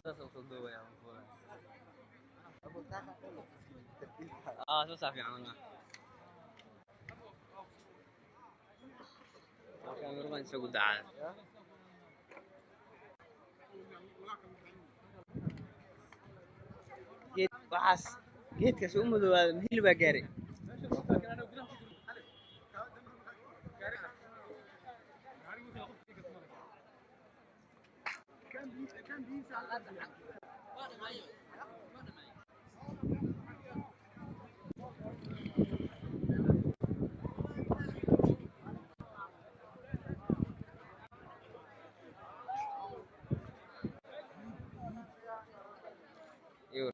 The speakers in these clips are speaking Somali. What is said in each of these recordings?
شو صار في عمل كان ربع نسوي دعاء جيت وحس جيت كسو مدو هيل باجاري يور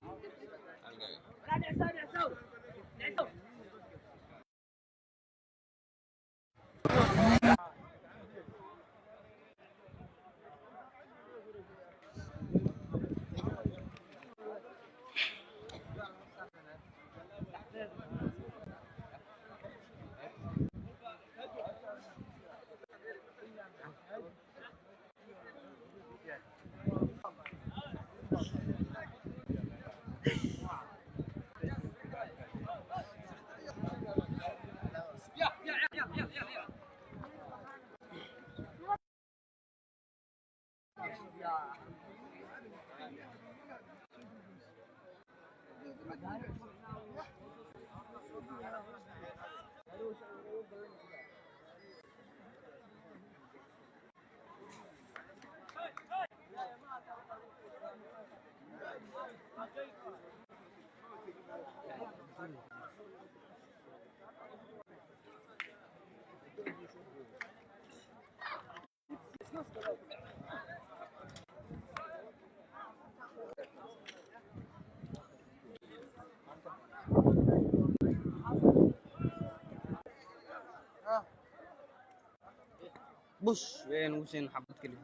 بص وين وسين حبت كلمة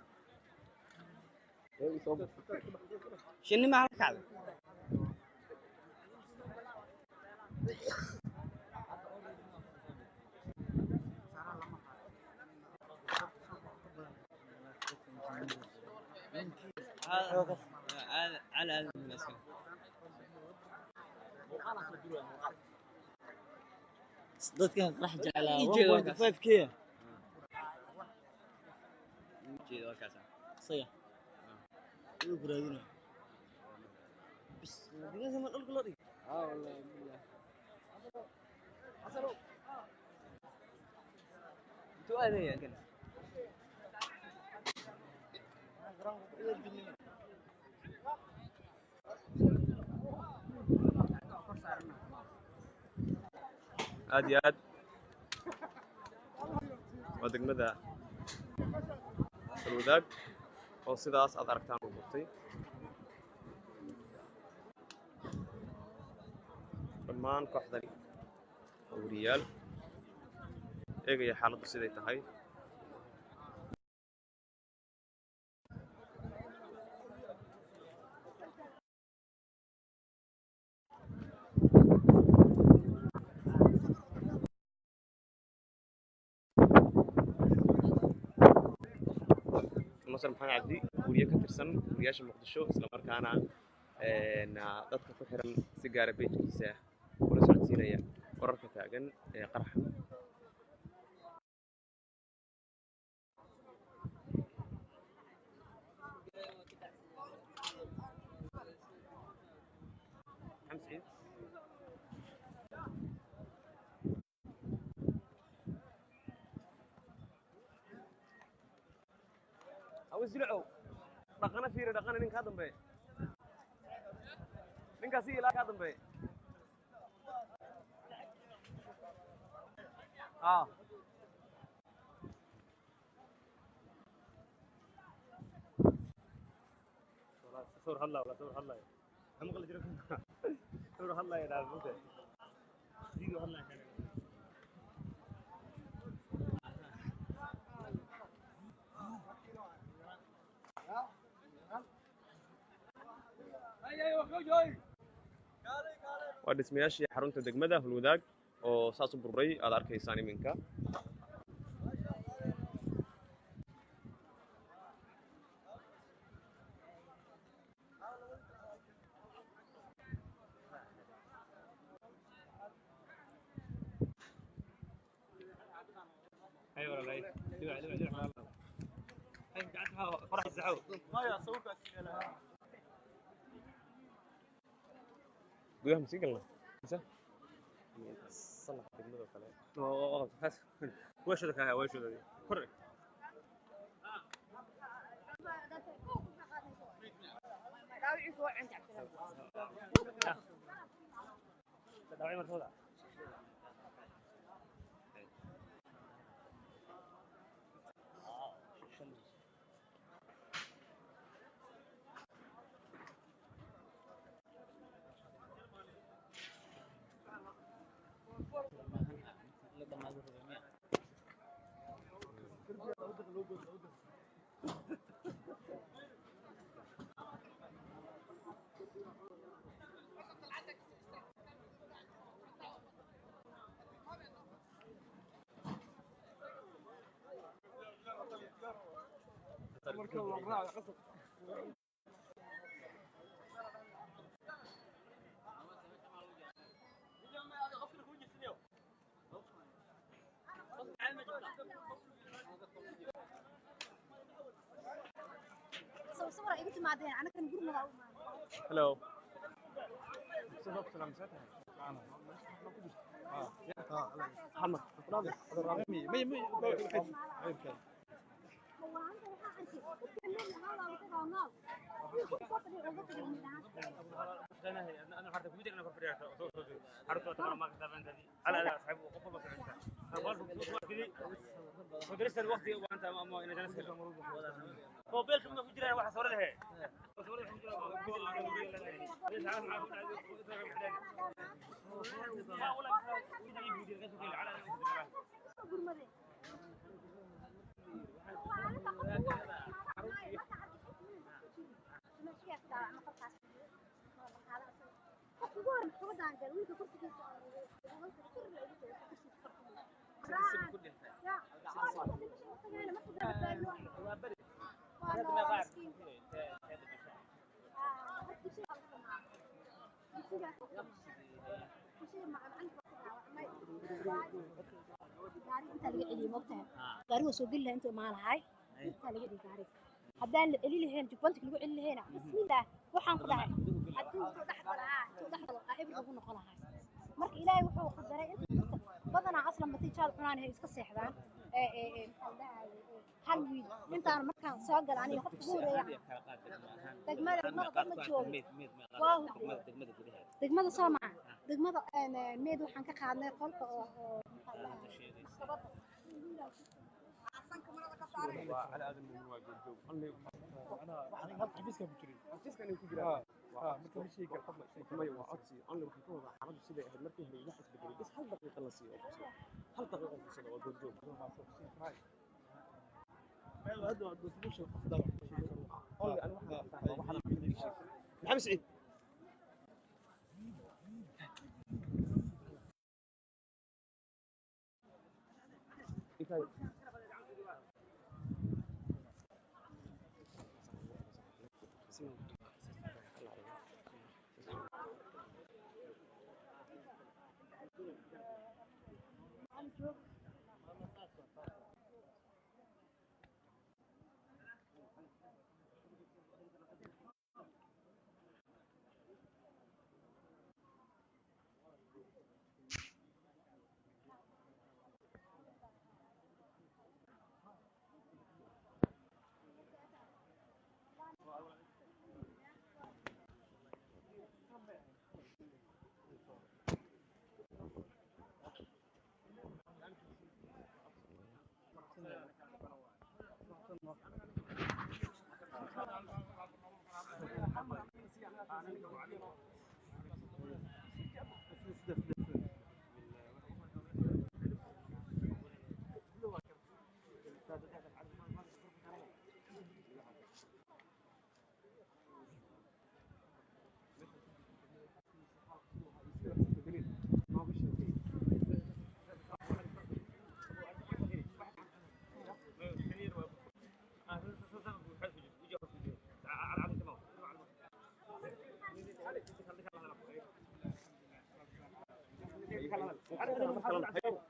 شنو معك هذا على المسكين dadkan rax jeclaa Ijeedo 1.5k جيد وكذا saya uu guraadina bis diga zaman dhulka loo dhig والله بالله حصلوا انتوا هذا يا كنا aad iyo aad waa degmada Galwadaag oo sidaas aad aragtaan u gurtay dhammaan kooxdani oo wariyaal eegaya xaaladdu siday tahay مصر محمد عبدي wariye ka tirsan wariyaasha Muqdisho isla markaana dadka ku xiran si gaar ah page-kiisa ula socodsiinaya wararka taagan ee qaraxa xamsi awsilco dhaqana fiiri dhaqana nin ka dambeeyo ninkaasi ilaa ka dambeeyo صور هلا ولا صور هلا هم قال جرك صور هلا يا دار ممكن ديو هلا waa dhismayaashii xarunta degmada Galwadaag oo saas u bururay aad arkaysaan iminka ايوه والله دلوقتي هاي قعدتها فرح الزعو ما يا صوتك لا gudaha musiiga la mise صلح degmada kale oo xas weeshada ka weeshada kor dawci martooda hello صدق سلام ساتها محمد انا حرت فيديو انا كفر حرت انا ما كتب انت دي على لا صاحب قفل بس انا برضه ودرست الوقت وانت ما انا جالس هو بيلك ما في جيران واحد صور له صور له ليش عارف لا ولا فيديو على gaariga soo gal inta ma lahay inta laga dhigay gaariga hadaan la eli lahayn jubbantii lagu eli lahayn bismillaah waxaan ku dhahay hadii uu dhaxdalo ibri ugu noqon lahay marka ilaahay wuxuu qadaray inta badana aslan matiijada cunaan ay iska seexdaan hal wiil intaan markaan soo galay aniga qof ugu horeeyay degmada ma joogo degmada soo ma degmada meed waxaan ka qaadnay qolka oo على هذا الموضوع انا حبيسك بجري حبيسك انا كجرا marka shey ka qabla shey kamay waa codsi aan lagu xukun wada xaaladu sida ahayd markii hore la xisbay bas hal daqiiqo la siiyo hal daqiiqo ku soo waa goobjoog هذا الدكتور شو افضل والله انا واحد محمد سعيد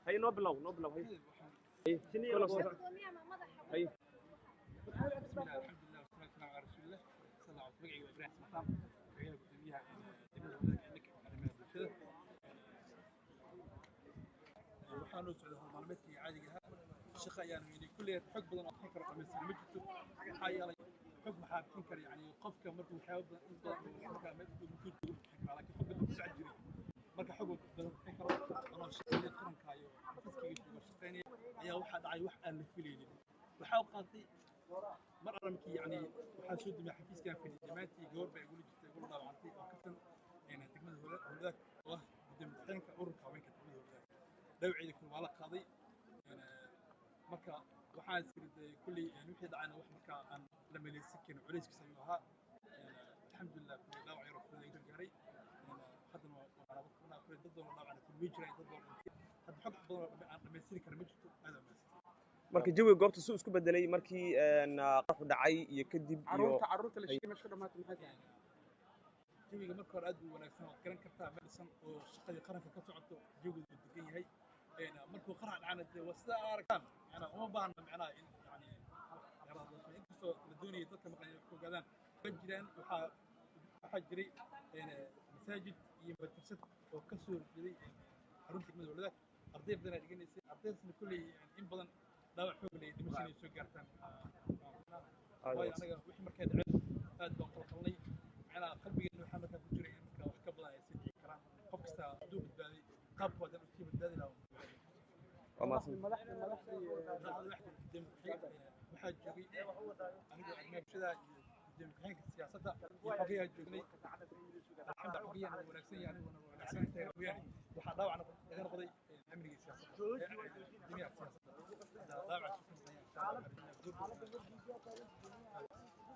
هي نوبلو هي كل وصل اي بسم الله الحمد لله والصلاة والسلام على رسول الله صلى الله عليه وسلم. مقعي وإبراهيم سمطان وعيها قدوميها دمنا ولادك إنك علمها بالشدة وحانو سعود هالمعلوماتي عادي الشقة يعني كل حق بدن أضحك رقم السنة مجلسه حيالي حق محابتين كر يعني قفك مركو حيوب مركا ممكن تقول لكن حق بدن تسعد جري مركا حق بدن أضحك أنا شقة قرن كايو فسكي وشقيني أيها واحد عاي واحد اللي في ليلي وحاول قاطي مرة مكي يعني وحاسود ما حفيز كان في الجامعتي جور بيقول جت يقول له عطي وكتن يعني تكمل هذاك واه قدام حينك أورك وين كتمل هذاك لو عيدك ولا قاضي يعني مركا waxaan isiriday kulli wixii dhacayna wax marka aan la meeleysiin culayskiisa ayuu ahaa alxamdulillah kulli dhaawac yar oo fudud ay gaaray haddana waa kuna kulli dad badan oo dhaawac kulli jiray dad badan hadda xog badan aan dhameystiri karin ma jirto aad ama marka jawiga goobta suu isku bedelay markii qarxu dhacay iyo kadib iyo caruurta la sheegay meesha dhamaatay maxay tahay jawiga marka hore aad u wanaagsan oo garan kartaa medicine oo shaqadii qaranka ka socoto jawiga degan yahay markuu qarax dhacana wasta arkaan أنا ما بان معناه يعني إنتو لدوني ضد ما قادان فجران وحجري يعني مساجد يمتلسد وكسر جري حرمتك من ولدك أرضي بدنا نجيني أرضي سن كل إن بدن داوع حب لي دمشي يسوق قرتان هاي أنا وحي مركز عد هاد بقول أنا قلبي إنه حنا كان بجري إنك وحكي بدنا يسجل كلام فكستا دوب بدالي قاب ودم كتير بدالي لو وماسن waxaa joogay aniga meeshada deemkaanka siyaasadda iyo xogaha joognay alxamdulillah xogaha wanaagsan yahay aniguna wanaagsan tahay weeyaan waxa dhaawac laga noqday amniga siyaasadda jamiica siyaasadda dhaawac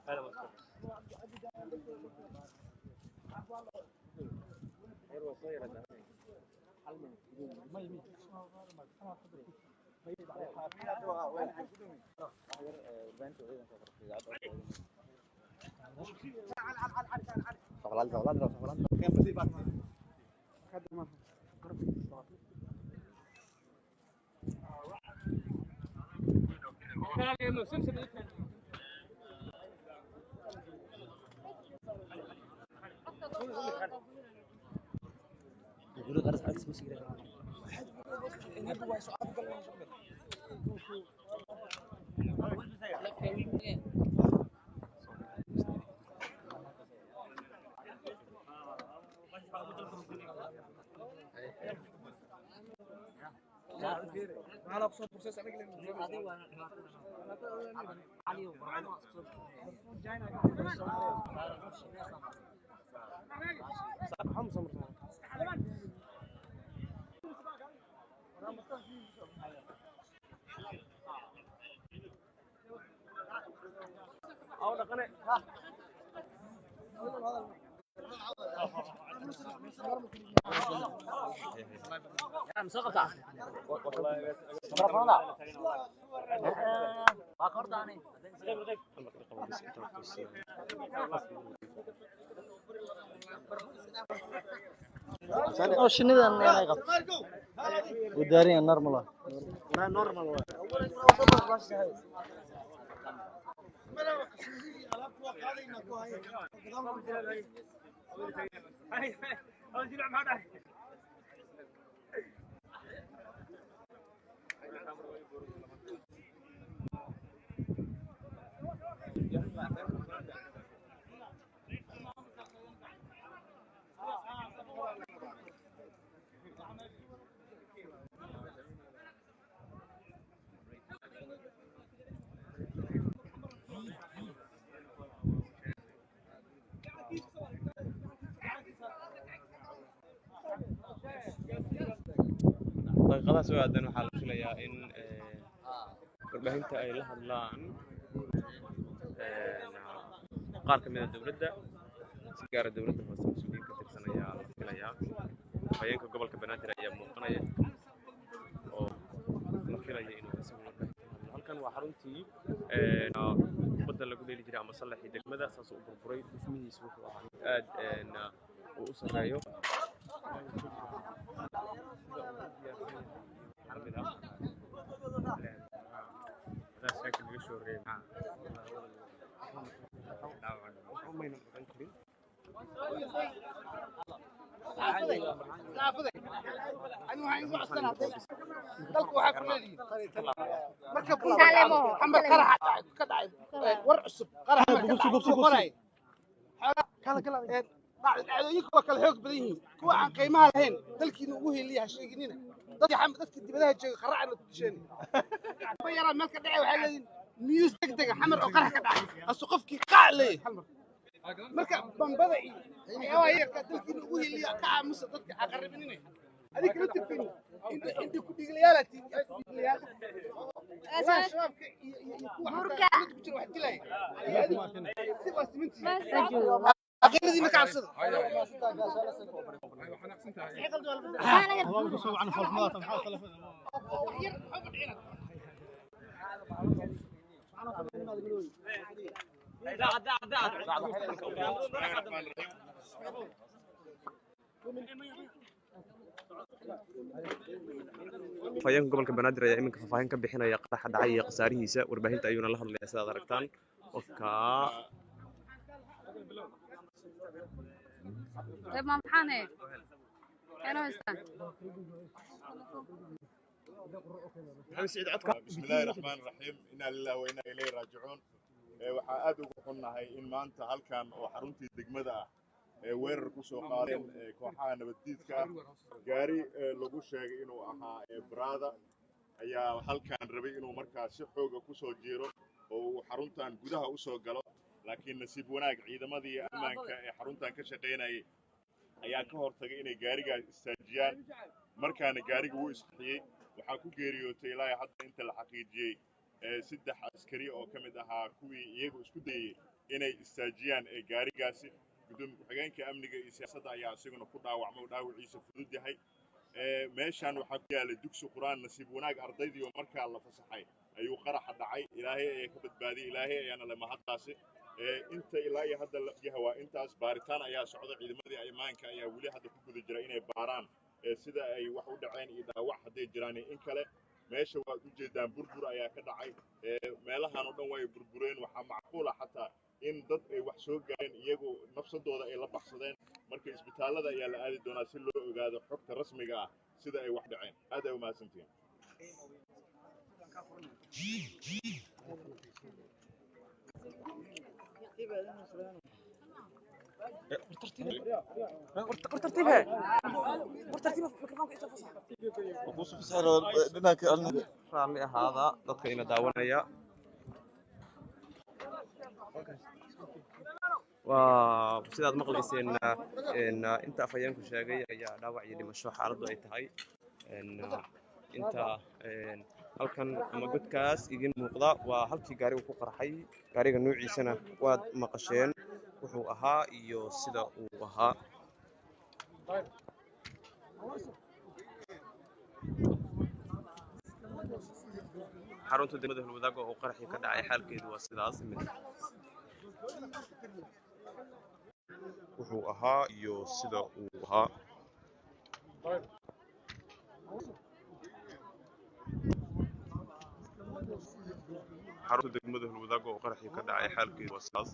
هذا مصطفى غير وصير هذا ما يمين يقولوا غرس عكس بس كده على قصة بروسيس أنا أو دقنة يا مسقطة والله أخرداني أو شنو ذا أنا يقف ودارين نورمال ما نورمال daqiiqadaas oo aadan waxaa la filayaa in warbaahinta ay la hadlaan qaar ka mid ah dowladda si gaara dowladda hoose mas-uuliyiin ka tirsan ayaa la filayaa haweenka gobolka banaadir ayaa muuqanaya oo la filaya inuu isagu warbaahinta hadlo halkan waa xaruntii badda lagu leeli jiray ama sallaxii degmada saas u burburay dhismihiisu wuxuu ahaa aad uu u sarreeyo حمد dhacdooyinka waa kala xoog badan yihiin kuwa aan qiimaha lahayn dalkiina ugu heliya sheeginina dadka dibadaha jooga qaracana tusheen ma yaraa meel ka dhacay waxay leeyihiin news degdega xamar oo qarax ka dhacay asu qofkii qaac leeyahay hal mar marka bambada iyo waxyaabaha yarka dalkiina ugu heliya ka aamusa dadka aqaribinina adiga la tibkin inta ku dhiglayaalati shabaabka iyo kuwa ku jira wax dilay si waa siminti aqeeladina ka cabsada afhayeenka gobolka banaadir ayaa iminka faahfaahin ka bixinaya qaraxa dhacay iyo khasaarihiisa warbaahinta ayuuna la hadlaya sidaad aragtaan qofka بسم الله الرحمن الرحيم إنا لله وإنا إليه راجعون waxaa aad ugu xunnahay in maanta halkan oo xaruntii degmada ah weerar ku soo qaadeen kooxaha nabaddiidka ah gaari lagu sheegay inuu ahaa baraada ayaa halkan rabay inuu markaas si xooga ku soo jiiro oo uu xaruntan gudaha u soo galo laakiin nasiib wanaag ciidamadii ammaanka ee xaruntan ka shaqaynayay ayaa ka hortagay inay gaarigaas istaajiyaan markaana gaariga wuu isbixiyey waxaa ku geeriyootay ilaa hadda inta la xaqiijiyey 3 askari oo ka mid ahaa kuwii iyagu isku dayay inay istaajiyaan gaarigaasi gudoomiye ku-xigeenka amniga iyo siyaasadda ayaa isaguna ku dhaawacmay oo dhaawaciisa fudud yahay meeshan waxaa ku yaalay dugsi quraan nasiib wanaag ardaydii oo markaa la fasaxay ayuu qaraxa dhacay ilaahay ayaa ka badbaadiyey ilaahay ayaana le mahadtaasi inta ilaa iyo hadda la yahay waa intaas baaritaan ayaa socda ciidamadii ammaanka ayaa weli hadda ku guda jira inay baaraan sida ay wax u dhaceen iyo dhaawac hadday jiraan in kale meesha waad u jeedaan burbur ayaa ka dhacay meelahan oo dhan way burbureen waxaa macquul ah xataa in dad ay wax soo gaareen iyagoo nafsadooda ay la baxsadeen marka isbitaallada ayaa la aadi doonaa si loo ogaado xogta rasmiga ah sida ay wax dhaceen aad ay u mahadsantihiin raalli ahaada dadka ina daawanaya waa sidaad maqlayseen inta afhayeenku sheegay ayaa dhaawac iyo dhimasho xaaladdu ay tahay inta halkan ama godkaas idin muuqda waa halkii gaarigu ku qarxay gaariga nuuciisana waad maqasheen wuxuu ahaa iyo sida uu ahaa xarunta degmada Halwadaag oo qaraxii ka dhacay xaalkeedu waa sidaas wuxuu ahaa iyo sida uu ahaa xarunta degmada Halwadaag oo qaraxii ka dhacay xaalkeedu waa sidaas